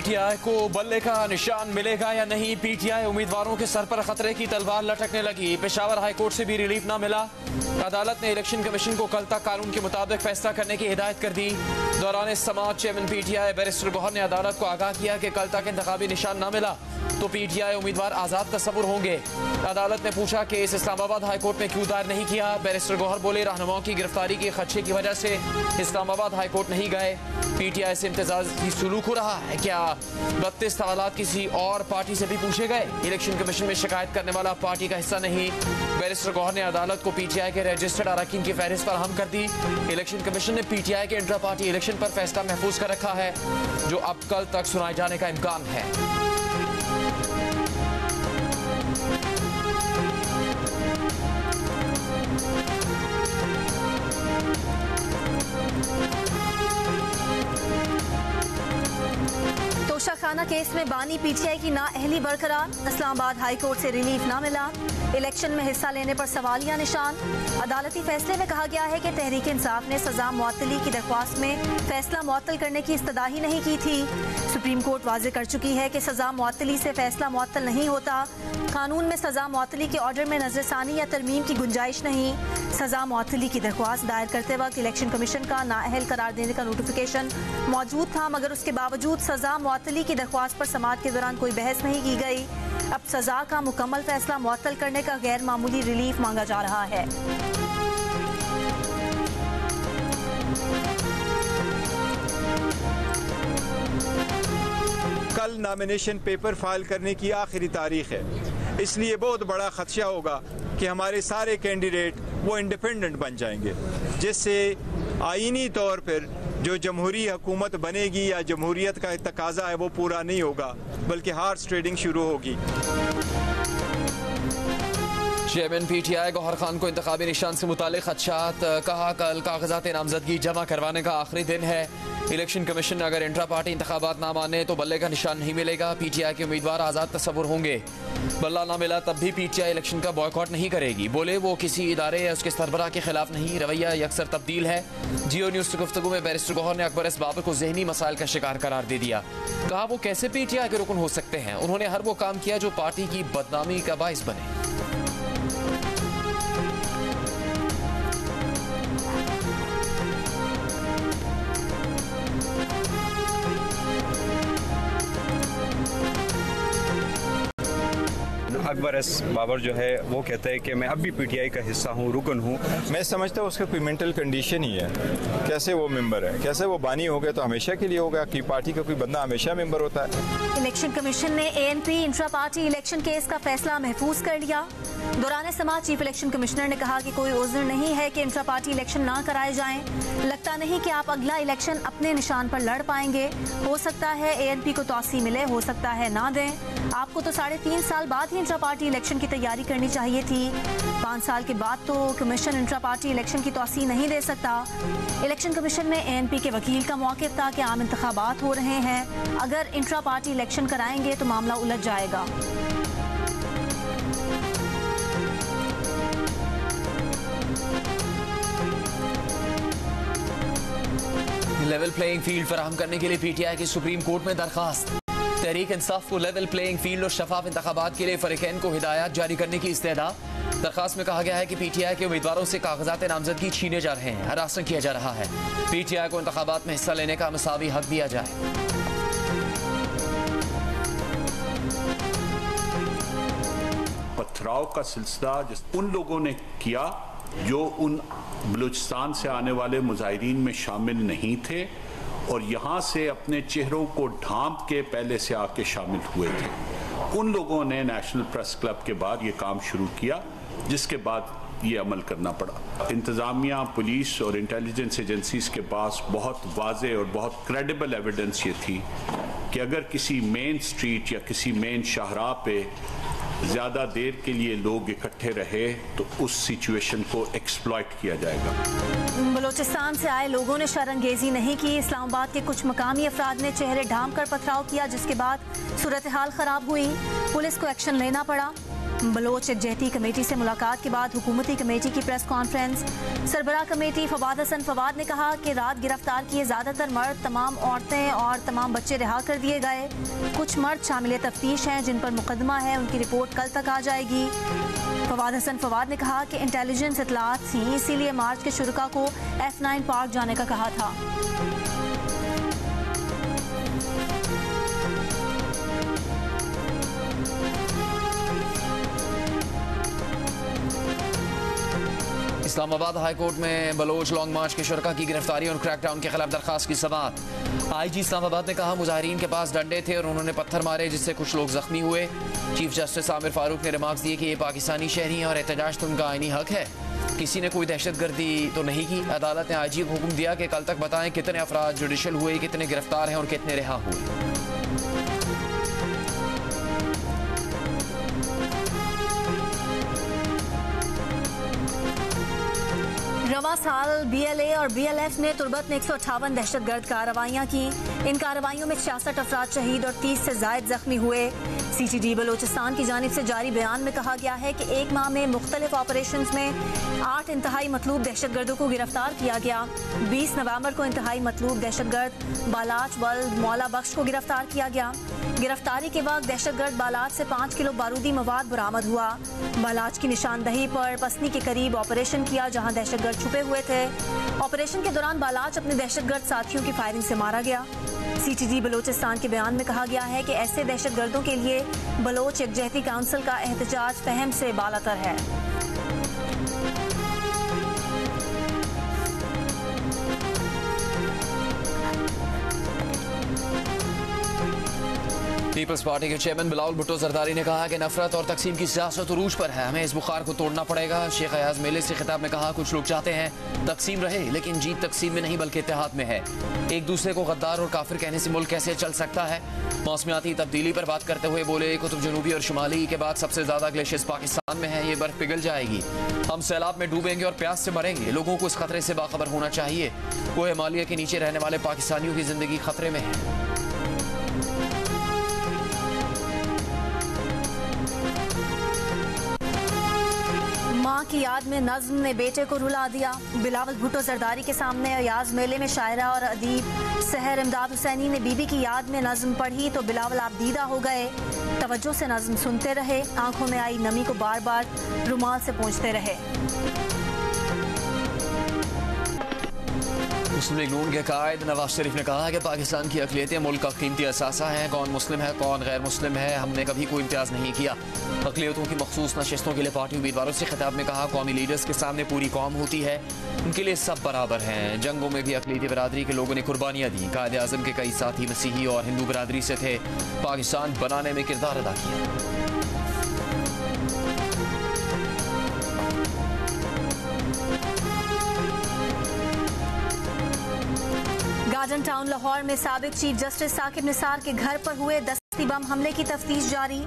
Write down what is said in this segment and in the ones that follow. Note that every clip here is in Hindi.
पीटीआई को बल्ले का निशान मिलेगा या नहीं? पीटीआई उम्मीदवारों के सर पर खतरे की तलवार लटकने लगी। पेशावर हाई कोर्ट से भी रिलीफ ना मिला। अदालत ने इलेक्शन कमीशन को कल तक कानून के मुताबिक फैसला करने की हिदायत कर दी। दौरान समाअत चेयरमैन पीटीआई बैरिस्टर गौहर ने अदालत को आगाह किया कि कल तक इंतखाबी निशान ना मिला तो पीटीआई उम्मीदवार आजाद तस्वुर होंगे। अदालत ने पूछा कि इस इस्लामाबाद हाई कोर्ट में क्यों दायर नहीं किया। बैरिस्टर गौहर बोले, रहनुमाओं की गिरफ्तारी के खदशे की वजह से इस्लामाबाद हाई कोर्ट नहीं गए। पीटीआई से इम्तियाजी सुलूक हो रहा है क्या? 32 सवालात किसी और पार्टी से भी पूछे गए। इलेक्शन कमीशन में शिकायत करने वाला पार्टी का हिस्सा नहीं। बैरिस्टर गौहर ने अदालत को पीटीआई के रजिस्टर्ड अरकान की फहरिस्त फराहम कर दी। इलेक्शन कमीशन ने पीटीआई के इंट्रा पार्टी इलेक्शन पर फैसला महफूज कर रखा है, जो अब कल तक सुनाए जाने का इम्कान है। तोशाखाना केस में बानी पीटीआई की नाअहली बरकरार। इस्लामाबाद हाई कोर्ट से रिलीफ ना मिला। इलेक्शन में हिस्सा लेने पर सवालिया निशान। अदालती फैसले में कहा गया है कि तहरीक इंसाफ ने सजा मुअत्तली की दरख्वास्त में फैसला मुअत्तल करने की इस्तदा ही नहीं की थी। सुप्रीम कोर्ट वाज़ेह कर चुकी है कि सजा मुअत्तली से फैसला मुअत्तल नहीं होता। कानून में सजा मुअत्तली के ऑर्डर में नजरसानी या तरमीम की गुंजाइश नहीं। सजा मुअत्तली की दरख्वास्त दायर करते वक्त इलेक्शन कमीशन का नाअहल करार देने का नोटिफिकेशन मौजूद था, मगर उसके बावजूद सजा मुअत्तली की दरख्वास्त पर समाअत के दौरान कोई बहस नहीं की गई। अब सजा का मुकम्मल फैसला मुअत्तल करने का गैर मामूली रिलीफ मांगा जा रहा है। कल नॉमिनेशन पेपर फाइल करने की आखिरी तारीख है, इसलिए बहुत बड़ा खदशा होगा कि हमारे सारे कैंडिडेट वो इंडिपेंडेंट बन जाएंगे, जिससे आईनी तौर पर जो जमहूरी हुकूमत बनेगी या जमहूरियत का तकाजा है वो पूरा नहीं होगा, बल्कि हार्स ट्रेडिंग शुरू होगी। चेयरमैन पीटीआई गौहर खान को इंतखाबी निशान से मुतालिक खदशात। कहा, कल कागजात नामजदगी जमा करवाने का आखिरी दिन है। इलेक्शन कमीशन ने अगर इंट्रा पार्टी इंतखाबात ना माने तो बल्ले का निशान नहीं मिलेगा। पीटीआई के उम्मीदवार आज़ाद तस्वुर होंगे। बल्ला ना मिला तब भी पीटीआई इलेक्शन का बॉयकॉट नहीं करेगी। बोले, वो किसी इदारे या उसके सरबराह के खिलाफ नहीं, रवैया अक्सर तब्दील है। जियो न्यूज़ से गुफ्तगू में बैरिस्टर गौहर ने अकबर एस बाबर को ज़हनी मसाइल का शिकार करार दे दिया। कहा, वो कैसे पीटीआई के रुकन हो सकते हैं? उन्होंने हर वो काम किया जो पार्टी की बदनामी का बाइस बने। अकबर एस बाबर जो है वो कहता है कि मैं अब भी पीटीआई का हिस्सा हूँ, रुकन हूँ। मैं समझता हूँ उसका कोई मेंटल कंडीशन ही है। कैसे वो मेंबर है, कैसे वो बानी हो गया तो हमेशा के लिए होगा कि पार्टी का कोई बंदा हमेशा मेंबर होता है। इलेक्शन कमीशन ने ANP intra party election case का फैसला महफूज कर लिया। दौरान समाअत चीफ इलेक्शन कमिश्नर ने कहा कि कोई उज़्र नहीं है कि इंट्रा पार्टी इलेक्शन ना कराए जाएं। लगता नहीं कि आप अगला इलेक्शन अपने निशान पर लड़ पाएंगे। हो सकता है एएनपी को तौसी मिले, हो सकता है ना दें। आपको तो 3.5 साल बाद ही इंट्रा पार्टी इलेक्शन की तैयारी करनी चाहिए थी। 5 साल के बाद तो कमीशन इंट्रा पार्टी इलेक्शन की तौसी नहीं दे सकता। इलेक्शन कमीशन ने एएनपी के वकील का मौक़िफ़ था कि आम इंतखाबात हो रहे हैं, अगर इंट्रा पार्टी इलेक्शन कराएंगे तो मामला उलझ जाएगा। लेवल प्लेइंग फील्ड फराहम करने के लिए पीटीआई की सुप्रीम कोर्ट में दरखास्त। तहरीक इंसाफ को लेवल प्लेइंग फील्ड और शफाफ इंतखाबात के लिए फरीकैन को हिदायत जारी करने की इस्तेदा। दरखास्त में कहा गया है कि पीटीआई के उम्मीदवारों से कागजात नामजदगी छीने जा रहे हैं, हरासमेंट किया जा रहा है। पीटीआई को इंतखाबात में हिस्सा लेने का मसावी हक दिया जाए। पथराव का सिलसिला उन लोगों ने किया जो उन बलूचिस्तान से आने वाले मुजाहिरीन में शामिल नहीं थे और यहाँ से अपने चेहरों को ढांप के पहले से आके शामिल हुए थे। उन लोगों ने नेशनल प्रेस क्लब के बाद ये काम शुरू किया, जिसके बाद ये अमल करना पड़ा। इंतज़ामिया, पुलिस और इंटेलिजेंस एजेंसीज के पास बहुत वाज़े और बहुत क्रेडिबल एविडेंस ये थी कि अगर किसी मेन स्ट्रीट या किसी मेन शाहराह पे ज़्यादा देर के लिए लोग इकट्ठे रहे तो उस सिचुएशन को एक्सप्लॉइट किया जाएगा। बलूचिस्तान से आए लोगों ने शरंगेजी नहीं की। इस्लामाबाद के कुछ मकामी अफराद ने चेहरे ढांप कर पथराव किया, जिसके बाद सूरत हाल खराब हुई। पुलिस को एक्शन लेना पड़ा। बलोच एकजहती कमेटी से मुलाकात के बाद हुकूमती कमेटी की प्रेस कॉन्फ्रेंस। सरबराह कमेटी फवाद हसन फवाद ने कहा कि रात गिरफ्तार किए ज़्यादातर मर्द, तमाम औरतें और तमाम बच्चे रिहा कर दिए गए। कुछ मर्द शामिल तफ्तीश हैं जिन पर मुकदमा है, उनकी रिपोर्ट कल तक आ जाएगी। फवाद हसन फवाद ने कहा कि इंटेलिजेंस इतलात थी, इसीलिए मार्च के शुरुका को F9 पार्क जाने का कहा था। इस्लामाबाद हाई कोर्ट में बलोच लॉन्ग मार्च के शुरका की गिरफ्तारी और क्रैकडाउन के खिलाफ दरखास्त की समाअत। IG इस्लामाबाद ने कहा मुजाहिरीन के पास डंडे थे और उन्होंने पत्थर मारे जिससे कुछ लोग जख्मी हुए। चीफ जस्टिस आमिर फारूक ने रिमार्क्स दिए कि ये पाकिस्तानी शहरी हैं और एहतजाज तो उनका आईनी हक है, किसी ने कोई दहशतगर्दी तो नहीं की। अदालत ने IG को हुक्म दिया कि कल तक बताएं कितने अफराद जुडिशल हुए, कितने गिरफ्तार हैं और कितने रिहा हुए। रवा साल BLA और BLF ने तुर्बत में 158 दहशतगर्द कार्रवाइयाँ की। इन कार्रवाइयों में 66 अफराद शहीद और 30 से जायद जख्मी हुए। CTD बलोचिस्तान की जानिब से जारी बयान में कहा गया है कि एक माह में मुख्तलिफ ऑपरेशन में 8 इंतहाई मतलूब दहशतगर्दों को गिरफ्तार किया गया। 20 नवंबर को इंतहाई मतलूब दहशतगर्द बालाच वल्द मौला बख्श को गिरफ्तार किया गया। गिरफ्तारी के वक्त दहशतगर्द बालाच से 5 किलो बारूदी मवाद बरामद हुआ। बालाच की निशानदही पर पसनी के करीब ऑपरेशन किया जहां दहशतगर्द छुपे हुए थे। ऑपरेशन के दौरान बालाच अपने दहशतगर्द साथियों की फायरिंग से मारा गया। CTD बलोचिस्तान के बयान में कहा गया है कि ऐसे दहशतगर्दों के लिए बलोच एकजहती काउंसिल का एहतजाज फहम से बालातर है। पीपल्स पार्टी के चेयरमैन बिलावल भुट्टो जरदारी ने कहा कि नफरत और तकसीम की सियासत उरूज पर है, हमें इस बुखार को तोड़ना पड़ेगा। शेख अयाज मेले से खिताब में कहा कुछ लोग चाहते हैं तकसीम रहे, लेकिन जीत तकसीम में नहीं बल्कि इत्तेहाद में है। एक दूसरे को गद्दार और काफिर कहने से मुल्क कैसे चल सकता है। मौसमियाती तब्दीली पर बात करते हुए बोले कुतुब जनूबी और शुमाली के बाद सबसे ज्यादा ग्लेशियर्स पाकिस्तान में है, ये बर्फ पिघल जाएगी, हम सैलाब में डूबेंगे और प्यास से मरेंगे। लोगों को इस खतरे से बाखबर होना चाहिए। कोहे हिमालय के नीचे रहने वाले पाकिस्तानियों की जिंदगी खतरे में है। माँ की याद में नज्म ने बेटे को रुला दिया। बिलावल भुट्टो जरदारी के सामने अयाज मेले में शायरा और अदीब सहर इमदाद हुसैनी ने बीबी की याद में नज्म पढ़ी तो बिलावल आप दीदा हो गए। तवज्जो से नज्म सुनते रहे, आंखों में आई नमी को बार बार रुमाल से पोंछते रहे। मुस्लिम लीग नून के कायद नवाज शरीफ ने कहा कि पाकिस्तान की अक़लियतें मुल्क का कीमती असासा हैं। कौन मुस्लिम है कौन गैर मुस्लिम है, हमने कभी कोई इम्तियाज़ नहीं किया। अक़लियतों की मखसूस नशिस्तों के लिए पार्टी उम्मीदवारों से खिताब में कहा कौमी लीडर्स के सामने पूरी कौम होती है, उनके लिए सब बराबर हैं। जंगों में भी अक़लियती बिरादरी के लोगों ने कुर्बानियाँ दी। कायद आज़म के कई साथी मसीही और हिंदू बिरादरी से थे, पाकिस्तान बनाने में किरदार अदा किया। गार्डन टाउन लाहौर में साबिक चीफ जस्टिस साकिब निसार के घर पर हुए दस्ती बम हमले की तफ्तीश जारी।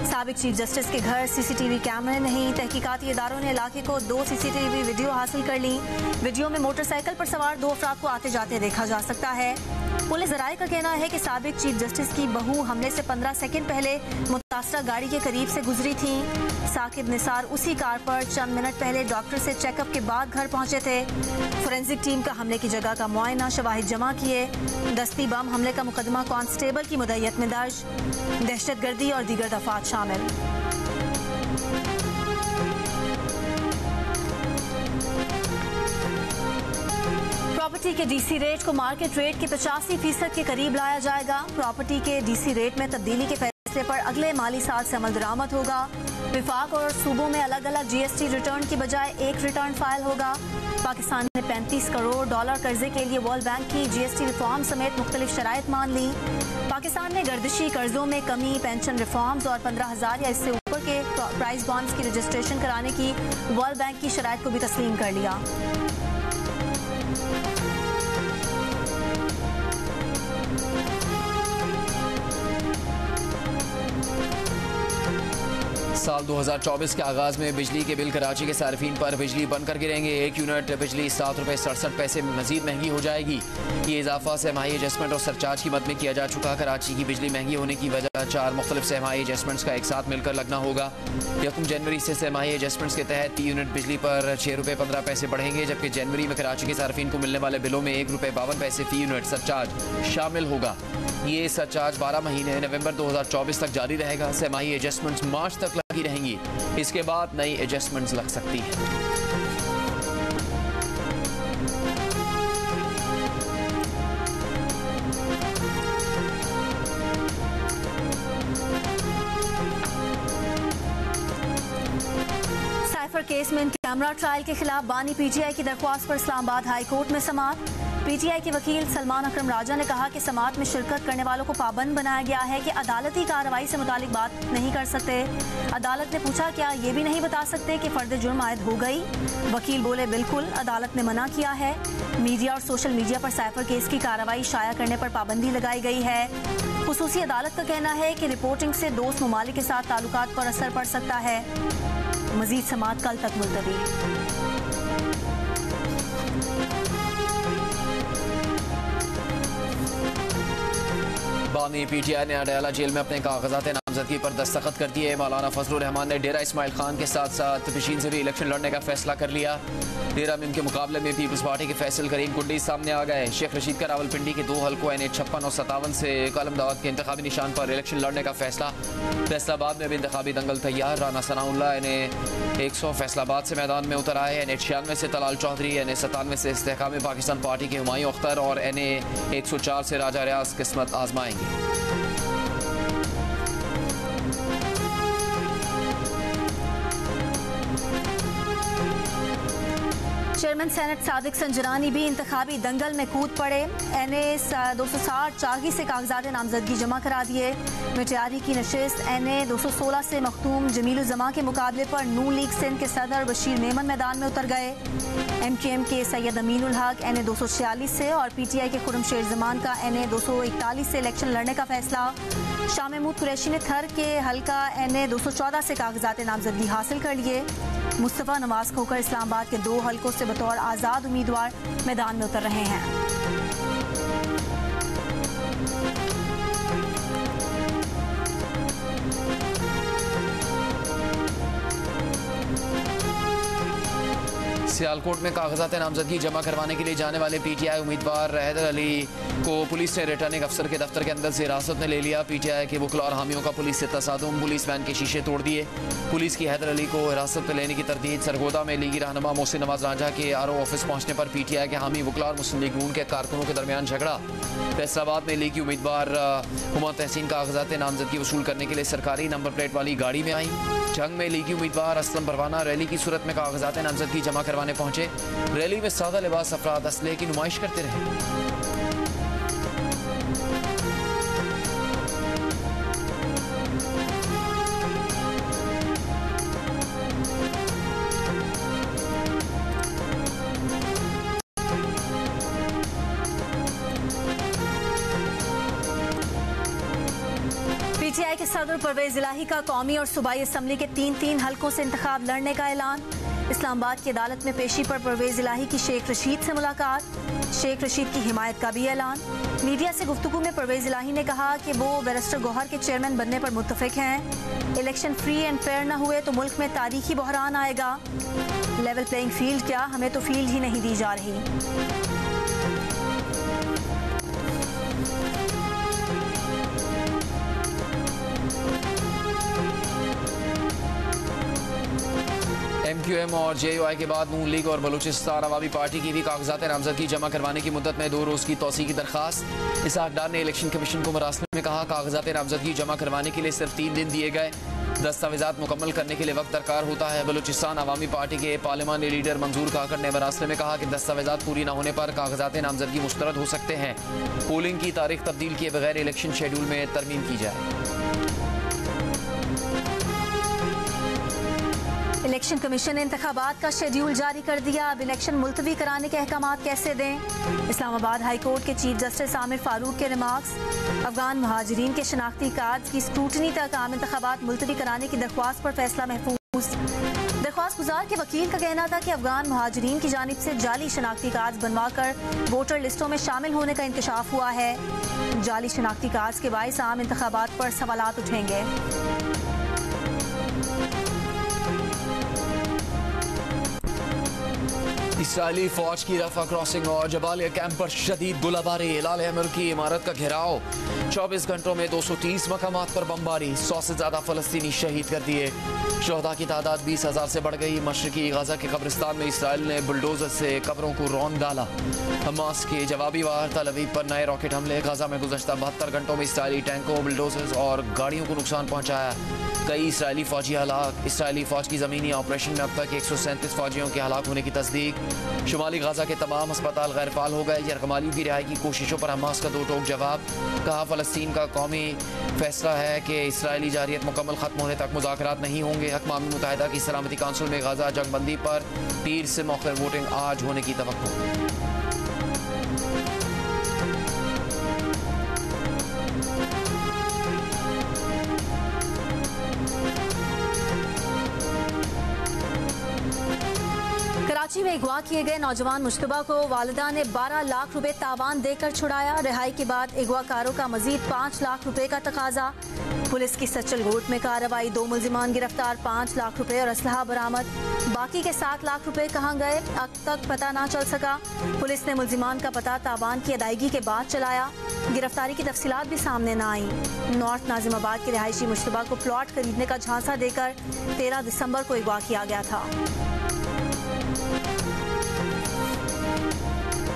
साबिक चीफ जस्टिस के घर CCTV कैमरे नहीं, तहकीकाती इदारों ने इलाके को 2 CCTV वीडियो हासिल कर ली। वीडियो में मोटरसाइकिल पर सवार 2 अफराद को आते जाते देखा जा सकता है। पुलिस ज़राए का कहना है कि साबिक चीफ जस्टिस की बहू हमले से 15 सेकंड पहले मुतासरा गाड़ी के करीब से गुजरी थी। साकिब निसार उसी कार पर चंद मिनट पहले डॉक्टर से चेकअप के बाद घर पहुंचे थे। फोरेंसिक टीम का हमले की जगह का मुआयना, शवाहिद जमा किए। दस्ती बम हमले का मुकदमा कांस्टेबल की मुद्दत में दर्ज, दहशतगर्दी और दीगर दफात शामिल। प्रॉपर्टी के DC रेट को मार्केट रेट के 85% के करीब लाया जाएगा। प्रॉपर्टी के DC रेट में तब्दीली के फैसले पर अगले माली साल से अमल दरामद होगा। विफाक और सूबों में अलग अलग GST रिटर्न की बजाय एक रिटर्न फाइल होगा। पाकिस्तान ने $35 करोड़ कर्जे के लिए वर्ल्ड बैंक की GST रिफॉर्म समेत मुख्तलिफ शराइत मान ली। पाकिस्तान ने गर्दिशी कर्जों में कमी, पेंशन रिफॉर्म्स और 15,000 या इससे ऊपर के प्राइस बॉन्ड्स की रजिस्ट्रेशन कराने की वर्ल्ड बैंक की शराइत को भी तस्लीम कर लिया। साल 2024 के आगाज़ में बिजली के बिल कराची के सार्फिन पर बिजली बनकर गिरेंगे। 1 यूनिट बिजली 7 रुपये 67 पैसे मजीद महंगी हो जाएगी। ये इजाफा सहमाही एडजस्टमेंट और सरचार्ज की मद में किया जा चुका। कराची की बिजली महंगी होने की वजह 4 मुख्तलिफ सहमाही एडजस्टमेंट्स का एक साथ मिलकर लगना होगा। 1 जनवरी से सहमाही एडजस्टमेंट्स के तहत यूनिट बिजली पर 6 रुपये 15 पैसे बढ़ेंगे, जबकि जनवरी में कराची के सार्फिन को मिलने वाले बिलों में 1 रुपये 52 पैसे फी यूनिट सरचार्ज शामिल होगा। ये सरचार्ज 12 महीने नवंबर 2024 तक जारी रहेगा। सहमाही एडजस्टमेंट्स मार्च तक लगी रहेंगी। इसके बाद नई एडजस्टमेंट्स लग सकती हैं। साइफर केस में इन कैमरा ट्रायल के खिलाफ बानी पीटीआई की दरख्वास्त पर इस्लामाबाद हाई कोर्ट में समाअत। पीटीआई के वकील सलमान अकरम राजा ने कहा कि समाअत में शिरकत करने वालों को पाबंद बनाया गया है कि अदालती कार्रवाई से मुतालिक बात नहीं कर सकते। अदालत ने पूछा क्या ये भी नहीं बता सकते कि फर्द जुर्म आयद हो गई। वकील बोले बिल्कुल, अदालत ने मना किया है। मीडिया और सोशल मीडिया पर साइफर केस की कार्रवाई शाया करने पर पाबंदी लगाई गई है। खुसूसी अदालत का कहना है कि रिपोर्टिंग से दोस्त ममालिक के साथ ताल्लुकात पर असर पड़ सकता है। मजीद समाअत कल तक मुलतवी। बानी पीटीआई ने अडयाला जेल में अपने कागजात नामजदगी पर दस्तखत कर दिए। मौलाना फजलुर रहमान ने डेरा इस्माइल खान के साथ साथ पिशीन से भी इलेक्शन लड़ने का फैसला कर लिया। डेरा में उनके मुकाबले में पीपल्स पार्टी के फैसल करीम कुंडी सामने आ गए। शेख रशीद का रावलपिंडी के 2 हलकों NH56 और 57 से कलम दावत के इंतखाबी निशान पर इलेक्शन लड़ने का फैसला। फैसलाबाद में भी इंतखाबी दंगल तैयार। राना सनाउल्लाह NA100 फैसलाबाद से मैदान में उतर आए। NH96 से तलाल चौधरी, NA97 से इस्तेहकाम पाकिस्तान पार्टी के हुमायूं अख्तर और NA104 से राजा रियाज किस्मत आजमाएंगे। चेयरमैन सेनेट सादिक संजरानी भी इंतखाबी दंगल में कूद पड़े। NA260 चागी से कागजात नामजदगी जमा करा दिए। मिटियारी की नशिस्त NA216 से मखतूम जमीलुज़्ज़मा के मुकाबले पर नून लीग सिंध के सदर बशीर मेमन मैदान में उतर गए। MQM के सैयद अमीनुल हक NA246 से और PTI के खुरमशेर जमान का NA241 से इलेक्शन लड़ने का फैसला। शाह महमूद कुरैशी ने थर के हल्का NA214 से कागजात नामजदगी हासिल कर लिए। मुस्तफ़ा नवाज खोकर इस्लामाबाद के 2 हलकों से बतौर आज़ाद उम्मीदवार मैदान में उतर रहे हैं। सियालकोट में कागजात नामजदगी जमा करवाने के लिए जाने वाले PTI उम्मीदवार हैदर अली को पुलिस ने रिटर्निंग अफसर के दफ्तर के अंदर से हिरासत में ले लिया। PTI के वकला और हामियों का पुलिस से तसादुम, पुलिस वैन के शीशे तोड़ दिए। पुलिस की हैदर अली को हिरासत में लेने की तरदीद। सरगोदा में लीगी रहनुमा मोहसिन नवाज राजा के RO ऑफिस पहुंचने पर PTI के हामी वकला और मुस्लिम लीग नून के कारकुनों के दरमियान झगड़ा। फैसलाबाद में लीगी उम्मीदवार हुमा तहसीन कागजात नामजदगी वसूल करने के लिए सरकारी नंबर प्लेट वाली गाड़ी में आई। जंग में लीगी उम्मीदवार असलम परवाना रैली की सूरत में कागजात नामजदगी जमा करवाने पहुंचे। रैली में सादा लिबास अफराद असलहे की नुमाइश करते रहे। PTI के सदर परवेज इलाही का कौमी और सूबाई असम्बली के 3 हलकों से इंतखाब लड़ने का ऐलान। इस्लामाबाद की अदालत में पेशी पर परवेज इलाही की शेख रशीद से मुलाकात। शेख रशीद की हिमायत का भी ऐलान। मीडिया से गुफ्तगू में परवेज इलाही ने कहा कि वो बैरिस्टर गौहर के चेयरमैन बनने पर मुत्तफिक हैं। इलेक्शन फ्री एंड फेयर न हुए तो मुल्क में तारीखी बहरान आएगा। लेवल प्लेइंग फील्ड क्या, हमें तो फील्ड ही नहीं दी जा रही। MQM और JUI के बाद नून लीग और बलूचिस्तान अवामी पार्टी की भी कागजात नामजदगी जमा करवाने की मुद्दत में 2 रोज़ की तोसी की दरखास्त। इसहाक डार ने इलेक्शन कमीशन को मरासले में कहा कागजात नामजदगी जमा करवाने के लिए सिर्फ 3 दिन दिए गए। दस्तावेजात मुकम्मल करने के लिए वक्त दरकार होता है। बलूचिस्तान अवामी पार्टी के पार्लिमानी लीडर मंजूर काकड़ ने मरासले में कहा कि दस्तावेजात पूरी न होने पर कागजात नामजदगी मुस्तरद हो सकते हैं। पोलिंग की तारीख तब्दील किए बगैर इलेक्शन शेड्यूल में तरमीम की जाए। इलेक्शन कमीशन ने इंतखाबात का शेड्यूल जारी कर दिया। अब इलेक्शन मुलतवी कराने के अहकामात कैसे दें? इस्लामाबाद हाई कोर्ट के चीफ जस्टिस आमिर फारूक के रिमार्क्स। अफगान महाजिरीन के शनाख्ती कार्ड की स्क्रूटनी तक आम इंतखाबात मुलतवी कराने की दरख्वास्त पर फैसला महफूज। दरख्वास्त गुजार के वकील का कहना था कि अफगान महाजिरीन की जानिब से जाली शनाख्ती कार्ड बनवा कर वोटर लिस्टों में शामिल होने का इंकशाफ हुआ है। जाली शनाख्ती कार्ड के बाइस आम इंतखाबात पर सवालात उठेंगे। इसराइली फौज की रफा क्रॉसिंग और जबालिया कैंप पर शदीद गोलाबारी। हिलाल अहमर की इमारत का घेराव। 24 घंटों में 230 मकामात पर बमबारी। 100 से ज्यादा फलस्तीनी शहीद कर दिए। शहदा की तादाद 20,000 से बढ़ गई। मशरकी गाजा के कब्रिस्तान में इसराइल ने बुलडोजर से कब्रों को रौंद डाला। हमास के जवाबी वार तल अवीव पर नए रॉकेट हमले। गाजा में गुज़श्ता 72 घंटों में इसराइली टैंकों, बुलडोजर्स और गाड़ियों को नुकसान पहुंचाया। कई इसराइली फौजी हलाक। इसराइली फौज की ज़मीनी ऑपरेशन में अब तक 137 फौजियों के हलाक होने की तस्दीक। शुमाली गाजा के तमाम अस्पताल गैर फाल हो गए। यरगमालियों की रिहाई की कोशिशों पर हमास का दो टोक जवाब। कहा फ़लस्तीन का कौमी फैसला है कि इसराइली जारियत मुकम्मल खत्म होने तक मुज़ाकरात नहीं होंगे। अक़वाम मुत्तहिदा की सलामती काउंसिल में गाजा जंगबंदी पर पीर से मौखर वोटिंग आज होने की तवक्को। कराची में अगवा किए गए नौजवान मुश्तबा को वालिदा ने 12 लाख रुपए तावान देकर छुड़ाया। रिहाई के बाद अगवाकारों का मजीद 5 लाख रुपए का तकाजा। पुलिस की सच्चल घोट में कार्रवाई। 2 मुल्जिमान गिरफ्तार। 5 लाख रुपए और असलहा बरामद। बाकी के 7 लाख रुपए कहाँ गए अब तक पता ना चल सका। पुलिस ने मुल्जिमान का पता तावान की अदायगी के बाद चलाया। गिरफ्तारी की तफसीलात भी सामने न आई। नॉर्थ नाजिमाबाद के रिहायशी मुश्तबा को प्लॉट खरीदने का झांसा देकर 13 दिसंबर को अगवा किया गया था।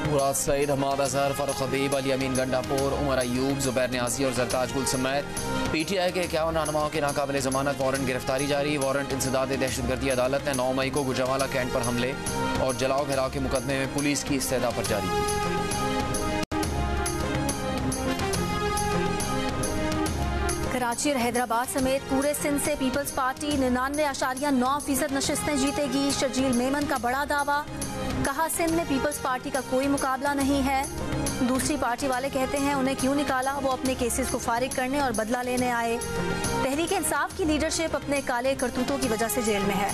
मुराद सईद, हमाद अजहर, फारूक हबीब, अली अमीन गंडापुर, उमर अयूब, जुबैर न्याजी और जरताज गुल समेत PTI के 51 रहनुमाओं की नाकाबिले जमानत वारंट गिरफ्तारी जारी। वारंट इंसदाद दहशतगर्दी अदालत ने 9 मई को गुजरावाला कैंट पर हमले और जलाओ घेराव के मुकदमे में पुलिस की इस्तेदा पर जारी की। कराची और हैदराबाद समेत पूरे सिंध से पीपल्स पार्टी 99.9% नशिस्तें जीतेगी। शर्जील मेमन का बड़ा दावा। कहा सिंध में पीपल्स पार्टी का कोई मुकाबला नहीं है। दूसरी पार्टी वाले कहते हैं उन्हें क्यों निकाला, वो अपने केसेस को फारिग करने और बदला लेने आए। तहरीक इंसाफ की लीडरशिप अपने काले करतूतों की वजह से जेल में है।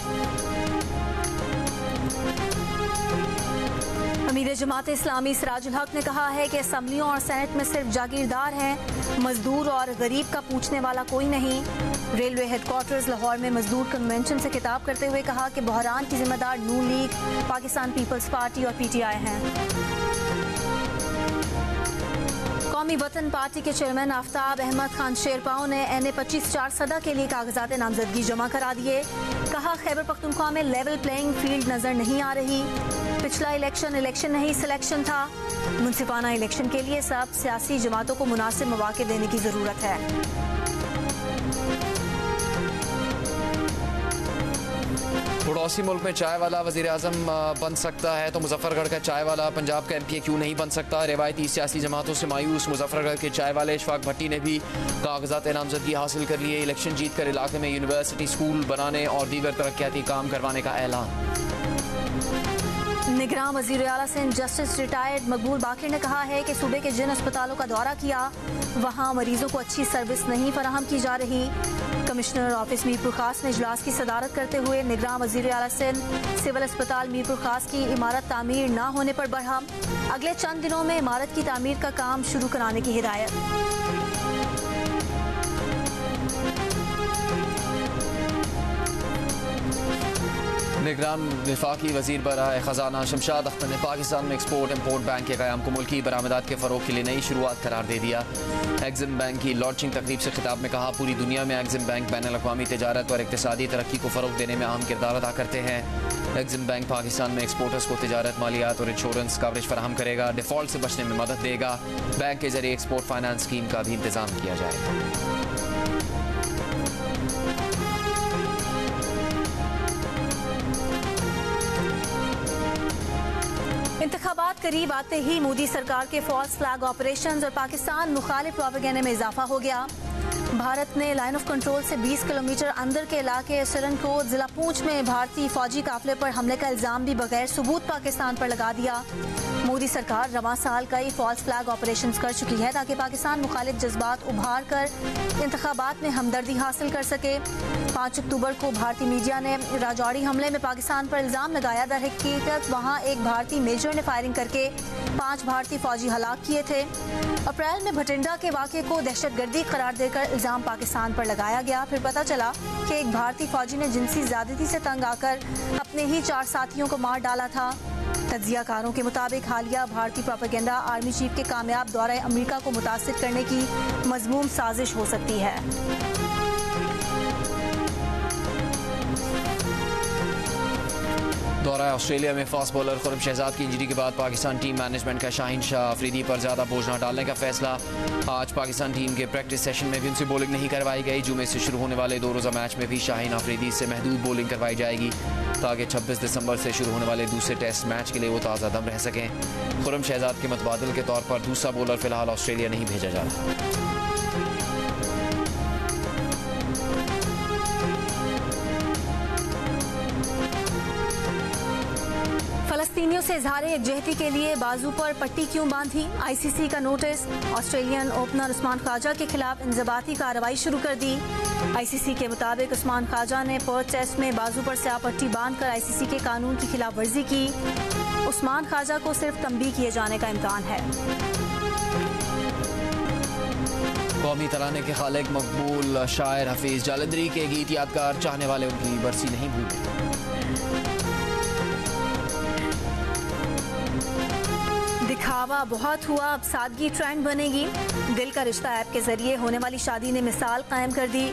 अमीर जमात इस्लामी सिराजुल हक ने कहा है कि असम्बलियों और सेनेट में सिर्फ जागीरदार हैं, मजदूर और गरीब का पूछने वाला कोई नहीं। रेलवे हेडक्वार्टर्स लाहौर में मजदूर कन्वेंशन से खिताब करते हुए कहा कि बहरान की जिम्मेदार नून लीग, पाकिस्तान पीपल्स पार्टी और PTI हैं। कौमी वतन पार्टी के चेयरमैन आफ्ताब अहमद खान शेरपाओ ने NA 25/4 सदा के लिए कागजात नामजदगी जमा करा दिए। कहा खैबर पख्तूनख्वा में लेवल प्लेइंग फील्ड नजर नहीं आ रही। पिछला इलेक्शन नहीं सिलेक्शन था। मुंसिफाना इलेक्शन के लिए सब सियासी जमातों को मुनासिब मौके देने की जरूरत है। पड़ोसी मुल्क में चाय वाला वज़ीर आज़म बन सकता है तो मुजफ्फरगढ़ का चाय वाला पंजाब का MPA क्यों नहीं बन सकता। रिवायती सियासी जमातों से मायूस मुजफ्फरगढ़ के चाय वाले इशफाक भट्टी ने भी कागजात नामजदगी हासिल कर लिए। इलेक्शन जीत कर इलाके में यूनिवर्सिटी, स्कूल बनाने और दीगर तरक्याती काम करवाने का ऐलान। निगरान वज़ीर आला सिंध जस्टिस रिटायर्ड मकबूल बाकिर ने कहा है कि सूबे के जिन अस्पतालों का दौरा किया वहाँ मरीजों को अच्छी सर्विस नहीं फराहम की जा रही। कमिश्नर ऑफिस मीरपुर खास ने इजलास की सदारत करते हुए निगरान वज़ीर आला सिंध सिविल अस्पताल मीरपुर खास की इमारत तामीर न होने पर बरहम। अगले चंद दिनों में इमारत की तामीर का काम शुरू कराने की हिदायत। निगरान वफाकी वज़ीर बराए ख़जाना शमशाद अख्तर ने पाकिस्तान में एक्सपोर्ट इम्पोर्ट बैंक के क़याम को मुल्की बरामदात के फ़रोग़ के लिए नई शुरुआत करार दे दिया। एग्जिम बैंक की लॉन्चिंग तकरीब से खिताब में कहा पूरी दुनिया में एग्जिम बैंक बैनुल-अक़वामी तिजारत और इक़्तिसादी तरक्की को फ़रोग़ देने में अहम किरदार अदा करते हैं। एग्जिम बैंक पाकिस्तान में एक्सपोर्टर्स को तिजारत, मालियात और इंश्योरेंस कवरेज फराहम करेगा। डिफ़ॉल्ट से बचने में मदद देगा। बैंक के जरिए एक्सपोर्ट फाइनेंस स्कीम का भी इंतज़ाम किया जाएगा। इंतखाबात करीब आते ही मोदी सरकार के फॉल्स फ्लैग ऑपरेशंस और पाकिस्तान मुखालिफ प्रोपेगेंडे में इजाफा हो गया। भारत ने लाइन ऑफ कंट्रोल से 20 किलोमीटर अंदर के इलाके सिरनकोट जिला पूंछ में भारतीय फौजी काफिले पर हमले का इल्जाम भी बगैर सबूत पाकिस्तान पर लगा दिया। मोदी सरकार रवां साल कई फॉल्स फ्लैग ऑपरेशंस कर चुकी है ताकि पाकिस्तान मुखालिफ जज्बात उभार कर इंतखाबात में हमदर्दी हासिल कर सके। 5 अक्टूबर को भारतीय मीडिया ने राजौरी हमले में पाकिस्तान पर इल्जाम लगाया। दर हकीकत वहाँ एक भारतीय मेजर ने फायरिंग करके 5 भारतीय फौजी हलाक किए थे। अप्रैल में भटिंडा के वाक़े को दहशतगर्दी करार देकर इल्जाम पाकिस्तान पर लगाया गया। फिर पता चला कि एक भारतीय फौजी ने जिनसी ज़्यादती से तंग आकर अपने ही 4 साथियों को मार डाला था। तज्जियाकारों के मुताबिक हालिया भारतीय प्रोपेगेंडा आर्मी चीफ के कामयाब दौरे अमेरिका को मुतासिर करने की मज़मूम साजिश हो सकती है। दौरा ऑस्ट्रेलिया में फास्ट बॉलर खुरम शहजाद की इंजरी के बाद पाकिस्तान टीम मैनेजमेंट का शाहीन शाह अफरीदी पर ज़्यादा बोझ न डालने का फैसला। आज पाकिस्तान टीम के प्रैक्टिस सेशन में भी उनसे बॉलिंग नहीं करवाई गई। जुमे से शुरू होने वाले 2 रोज़ा मैच में भी शाहीन अफरीदी से महदूद बॉलिंग करवाई जाएगी ताकि 26 दिसंबर से शुरू होने वाले दूसरे टेस्ट मैच के लिए वो ताज़ा दम रह सकें। खुरम शहजाद के मुतबादिल के तौर पर दूसरा बॉलर फिलहाल ऑस्ट्रेलिया नहीं भेजा जा रहा। फलस्तीनियों से इजहार यकजहती के लिए बाजू पर पट्टी क्यों बांधी? ICC का notice. Australian opener Usman Khawaja के खिलाफ इंजबाती कार्रवाई शुरू कर दी। ICC के मुताबिक उस्मान ख्वाजा ने पर्थ टेस्ट में बाजू पर स्याह पट्टी बांधकर ICC के कानून की खिलाफ वर्जी की। उस्मान ख्वाजा को सिर्फ तंबीह किए जाने का इम्कान है। कौमी तराने के खालिक मकबूल शायर हफीज जालंधरी के गीत यादगार, चाहने वाले उनकी बरसी नहीं भूलते। दिखावा बहुत हुआ, अब सादगी ट्रेंड बनेगी। दिल का रिश्ता ऐप के जरिए होने वाली शादी ने मिसाल कायम कर दी।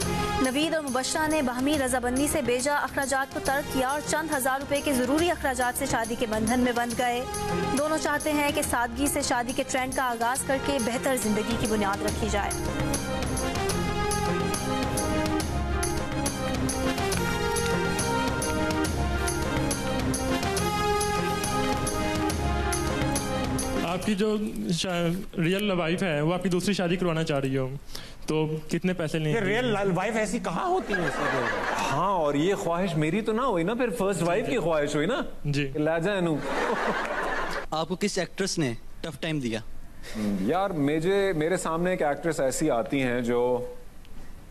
नवीद और मुबश्शरा ने बाहमी रजाबंदी से बेजा अखराजात को तर्क किया और चंद हजार रुपए के जरूरी अखराजात से शादी के बंधन में बंध गए। दोनों चाहते हैं कि सादगी से शादी के ट्रेंड का आगाज करके बेहतर जिंदगी की बुनियाद रखी जाए। आपकी जो रियल वाइफ है वो आपकी दूसरी शादी करवाना चाह रही हो तो कितने पैसे लेंगे? रियल वाइफ ऐसी कहाँ होती है? हाँ, और ये ख्वाहिश मेरी तो ना हुई ना, फिर फर्स्ट वाइफ की ख्वाहिश हुई ना जी। लाजा अनु। आपको किस एक्ट्रेस ने टफ टाइम दिया? यार मेरे सामने एक एक्ट्रेस ऐसी आती हैं जो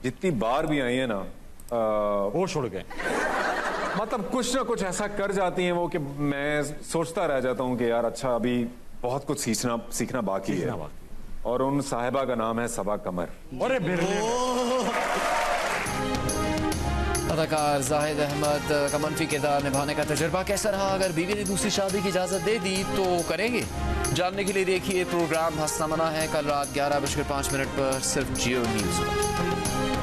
जितनी बार भी आई है ना वो छोड़ गए। मतलब कुछ ना कुछ ऐसा कर जाती हैं वो कि मैं सोचता रह जाता हूँ कि यार अच्छा अभी बहुत कुछ सीखना बाकी है। और उन साहिबा का नाम है सबा कमर। अरे अदाकार जाहिद अहमद का मनफी किरदार निभाने का तजुर्बा कैसा रहा? अगर बीवी ने दूसरी शादी की इजाजत दे दी तो करेंगे? जानने के लिए देखिए प्रोग्राम हंसना मना है कल रात 11:05 पर सिर्फ जियो न्यूज़ पर।